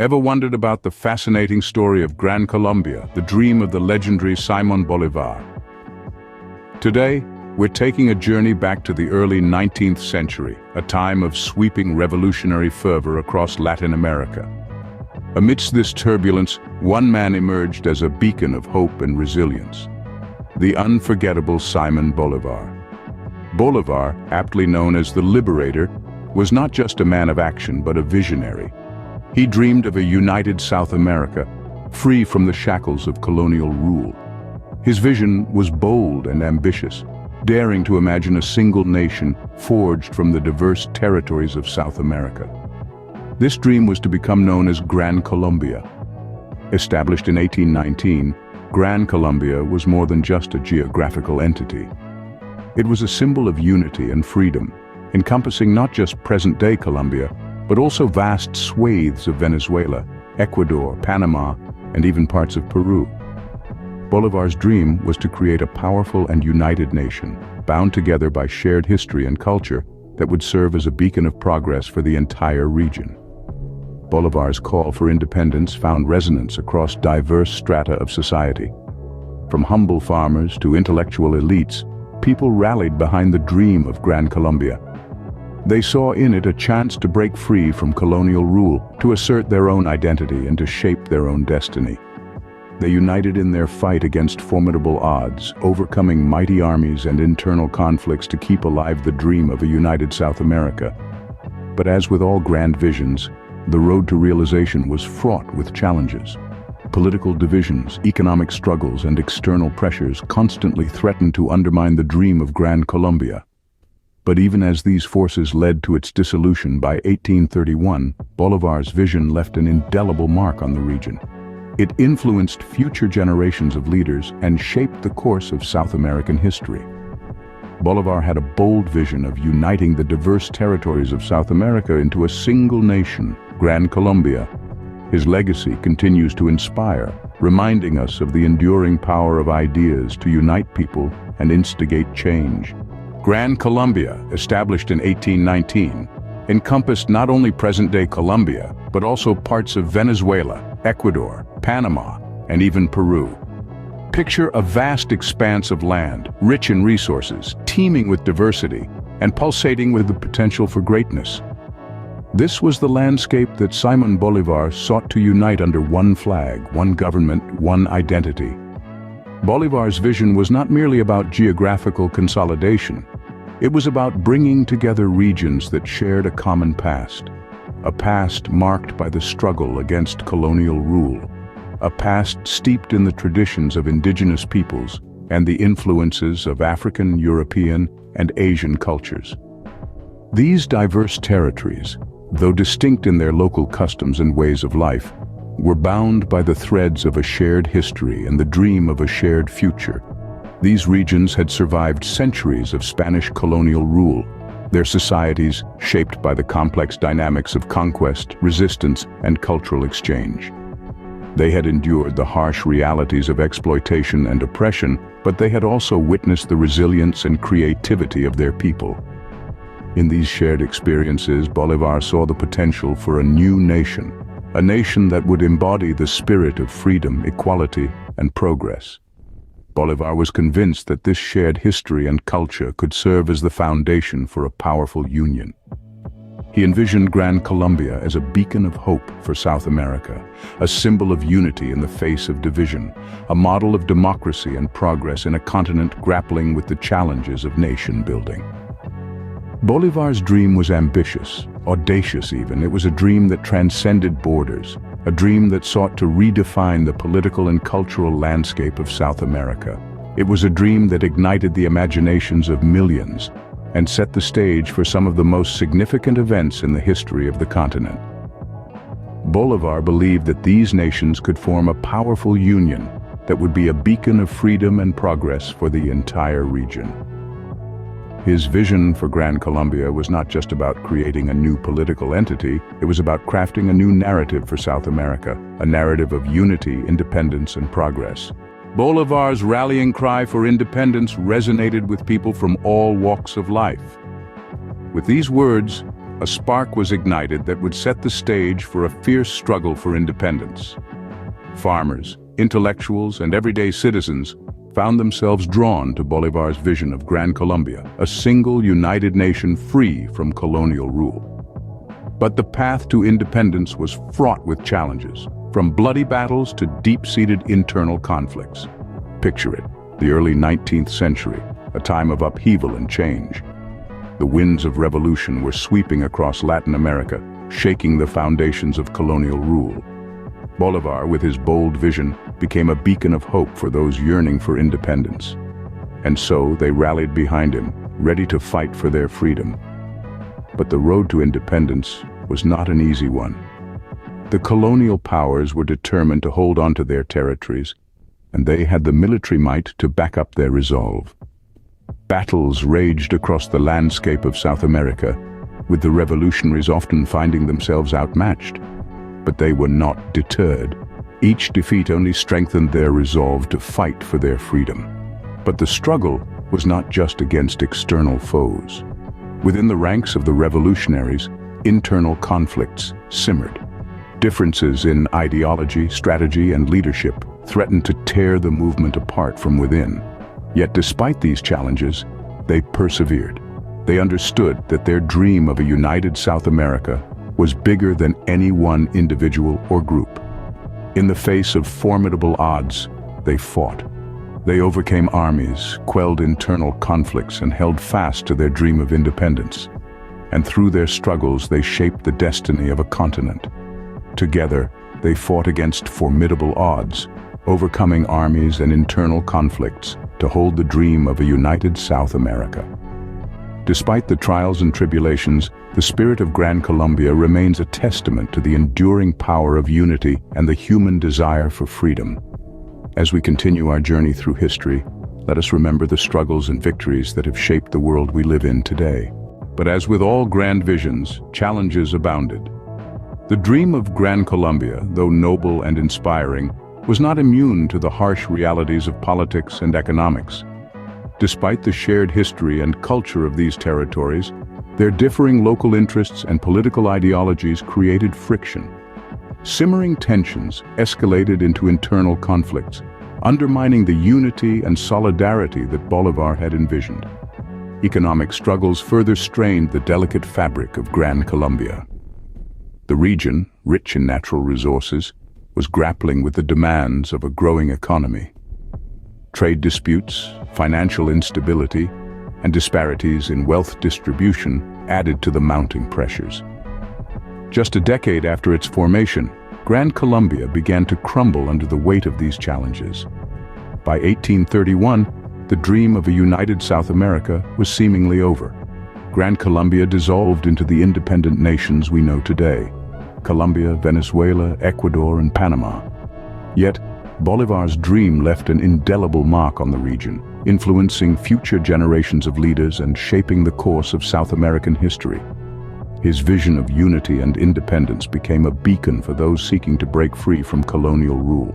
Ever wondered about the fascinating story of Gran Colombia, the dream of the legendary Simón Bolívar? Today, we're taking a journey back to the early 19th century, a time of sweeping revolutionary fervor across Latin America. Amidst this turbulence, one man emerged as a beacon of hope and resilience: the unforgettable Simón Bolívar. Bolívar, aptly known as the Liberator, was not just a man of action but a visionary. He dreamed of a united South America, free from the shackles of colonial rule. His vision was bold and ambitious, daring to imagine a single nation forged from the diverse territories of South America. This dream was to become known as Gran Colombia. Established in 1819, Gran Colombia was more than just a geographical entity. It was a symbol of unity and freedom, encompassing not just present-day Colombia, but also vast swathes of Venezuela, Ecuador, Panama, and even parts of Peru. Bolívar's dream was to create a powerful and united nation, bound together by shared history and culture, that would serve as a beacon of progress for the entire region. Bolívar's call for independence found resonance across diverse strata of society. From humble farmers to intellectual elites, people rallied behind the dream of Gran Colombia. They saw in it a chance to break free from colonial rule, to assert their own identity and to shape their own destiny. They united in their fight against formidable odds, overcoming mighty armies and internal conflicts to keep alive the dream of a united South America. But as with all grand visions, the road to realization was fraught with challenges. Political divisions, economic struggles, and external pressures constantly threatened to undermine the dream of Gran Colombia. But even as these forces led to its dissolution by 1831, Bolívar's vision left an indelible mark on the region. It influenced future generations of leaders and shaped the course of South American history. Bolívar had a bold vision of uniting the diverse territories of South America into a single nation, Gran Colombia. His legacy continues to inspire, reminding us of the enduring power of ideas to unite people and instigate change. Gran Colombia, established in 1819, encompassed not only present-day Colombia, but also parts of Venezuela, Ecuador, Panama, and even Peru. Picture a vast expanse of land, rich in resources, teeming with diversity, and pulsating with the potential for greatness. This was the landscape that Simón Bolívar sought to unite under one flag, one government, one identity. Bolívar's vision was not merely about geographical consolidation. It was about bringing together regions that shared a common past. A past marked by the struggle against colonial rule. A past steeped in the traditions of indigenous peoples and the influences of African, European, and Asian cultures. These diverse territories, though distinct in their local customs and ways of life, were bound by the threads of a shared history and the dream of a shared future. These regions had survived centuries of Spanish colonial rule, their societies shaped by the complex dynamics of conquest, resistance, and cultural exchange. They had endured the harsh realities of exploitation and oppression, but they had also witnessed the resilience and creativity of their people. In these shared experiences, Bolívar saw the potential for a new nation, a nation that would embody the spirit of freedom, equality, and progress. Bolívar was convinced that this shared history and culture could serve as the foundation for a powerful union. He envisioned Gran Colombia as a beacon of hope for South America, a symbol of unity in the face of division, a model of democracy and progress in a continent grappling with the challenges of nation building. Bolívar's dream was ambitious, audacious even. It was a dream that transcended borders, a dream that sought to redefine the political and cultural landscape of South America. It was a dream that ignited the imaginations of millions and set the stage for some of the most significant events in the history of the continent. Bolívar believed that these nations could form a powerful union that would be a beacon of freedom and progress for the entire region. His vision for Gran Colombia was not just about creating a new political entity, it was about crafting a new narrative for South America, a narrative of unity, independence, and progress. Bolívar's rallying cry for independence resonated with people from all walks of life. With these words, a spark was ignited that would set the stage for a fierce struggle for independence. Farmers, intellectuals, and everyday citizens found themselves drawn to Bolivar's vision of Gran Colombia, a single united nation free from colonial rule. But the path to independence was fraught with challenges, from bloody battles to deep-seated internal conflicts. Picture it, the early 19th century, a time of upheaval and change. The winds of revolution were sweeping across Latin America, shaking the foundations of colonial rule. Bolivar, with his bold vision, became a beacon of hope for those yearning for independence. And so they rallied behind him, ready to fight for their freedom. But the road to independence was not an easy one. The colonial powers were determined to hold on to their territories, and they had the military might to back up their resolve. Battles raged across the landscape of South America, with the revolutionaries often finding themselves outmatched. But they were not deterred. Each defeat only strengthened their resolve to fight for their freedom. But the struggle was not just against external foes. Within the ranks of the revolutionaries, internal conflicts simmered. Differences in ideology, strategy, and leadership threatened to tear the movement apart from within. Yet despite these challenges, they persevered. They understood that their dream of a united South America was bigger than any one individual or group. In the face of formidable odds, they fought. They overcame armies, quelled internal conflicts, and held fast to their dream of independence. And through their struggles, they shaped the destiny of a continent. Together, they fought against formidable odds, overcoming armies and internal conflicts to hold the dream of a united South America. Despite the trials and tribulations, the spirit of Gran Colombia remains a testament to the enduring power of unity and the human desire for freedom. As we continue our journey through history, let us remember the struggles and victories that have shaped the world we live in today. But as with all grand visions, challenges abounded. The dream of Gran Colombia, though noble and inspiring, was not immune to the harsh realities of politics and economics. Despite the shared history and culture of these territories, their differing local interests and political ideologies created friction. Simmering tensions escalated into internal conflicts, undermining the unity and solidarity that Bolivar had envisioned. Economic struggles further strained the delicate fabric of Gran Colombia. The region, rich in natural resources, was grappling with the demands of a growing economy. Trade disputes, financial instability, and disparities in wealth distribution added to the mounting pressures. Just a decade after its formation, Gran Colombia began to crumble under the weight of these challenges. By 1831, the dream of a united South America was seemingly over. Gran Colombia dissolved into the independent nations we know today: Colombia, Venezuela, Ecuador, and Panama. Yet, Bolivar's dream left an indelible mark on the region, influencing future generations of leaders and shaping the course of South American history. His vision of unity and independence became a beacon for those seeking to break free from colonial rule.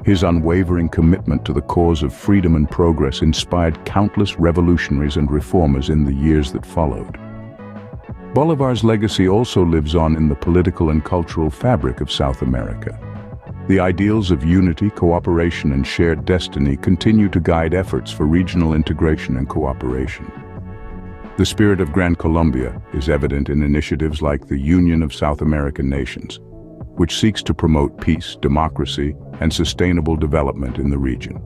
His unwavering commitment to the cause of freedom and progress inspired countless revolutionaries and reformers in the years that followed. Bolivar's legacy also lives on in the political and cultural fabric of South America. The ideals of unity, cooperation, and shared destiny continue to guide efforts for regional integration and cooperation. The spirit of Gran Colombia is evident in initiatives like the Union of South American Nations, which seeks to promote peace, democracy, and sustainable development in the region.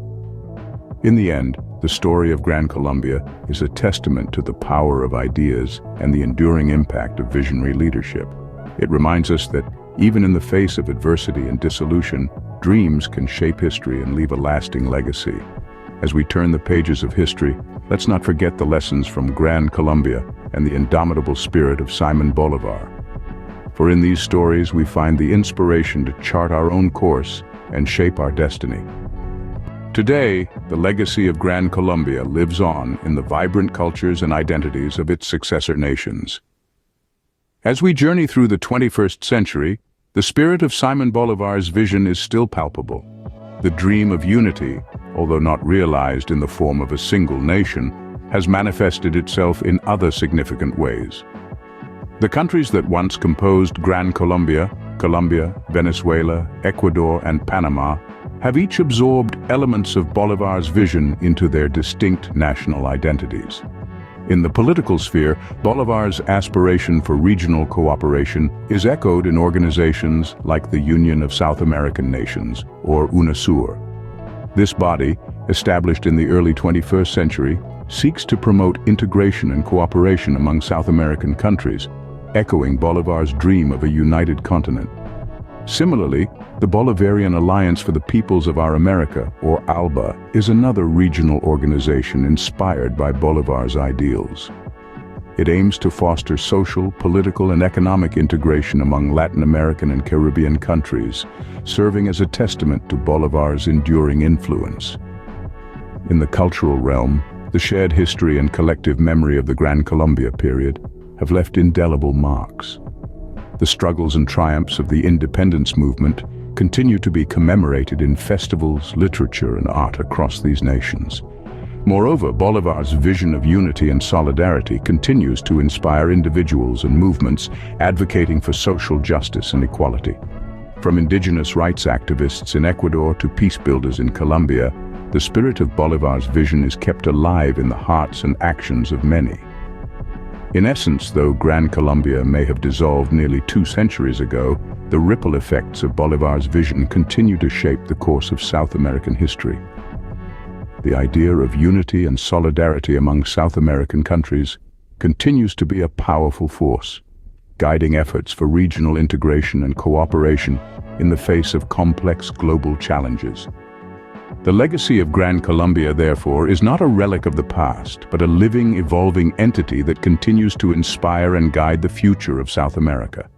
In the end, the story of Gran Colombia is a testament to the power of ideas and the enduring impact of visionary leadership. It reminds us that even in the face of adversity and dissolution, dreams can shape history and leave a lasting legacy. As we turn the pages of history, let's not forget the lessons from Gran Colombia and the indomitable spirit of Simon Bolivar. For in these stories we find the inspiration to chart our own course and shape our destiny. Today, the legacy of Gran Colombia lives on in the vibrant cultures and identities of its successor nations. As we journey through the 21st century, the spirit of Simon Bolivar's vision is still palpable. The dream of unity, although not realized in the form of a single nation, has manifested itself in other significant ways. The countries that once composed Gran Colombia, Venezuela, Ecuador, and Panama have each absorbed elements of Bolivar's vision into their distinct national identities. In the political sphere, Bolivar's aspiration for regional cooperation is echoed in organizations like the Union of South American Nations, or UNASUR. This body, established in the early 21st century, seeks to promote integration and cooperation among South American countries, echoing Bolivar's dream of a united continent. Similarly, the Bolivarian Alliance for the Peoples of Our America, or ALBA, is another regional organization inspired by Bolivar's ideals. It aims to foster social, political, and economic integration among Latin American and Caribbean countries, serving as a testament to Bolivar's enduring influence. In the cultural realm, the shared history and collective memory of the Gran Colombia period have left indelible marks. The struggles and triumphs of the independence movement continue to be commemorated in festivals, literature, and art across these nations. Moreover, Bolivar's vision of unity and solidarity continues to inspire individuals and movements advocating for social justice and equality. From indigenous rights activists in Ecuador to peace builders in Colombia, the spirit of Bolivar's vision is kept alive in the hearts and actions of many. In essence, though Gran Colombia may have dissolved nearly 2 centuries ago, the ripple effects of Bolivar's vision continue to shape the course of South American history. The idea of unity and solidarity among South American countries continues to be a powerful force, guiding efforts for regional integration and cooperation in the face of complex global challenges. The legacy of Gran Colombia, therefore, is not a relic of the past, but a living, evolving entity that continues to inspire and guide the future of South America.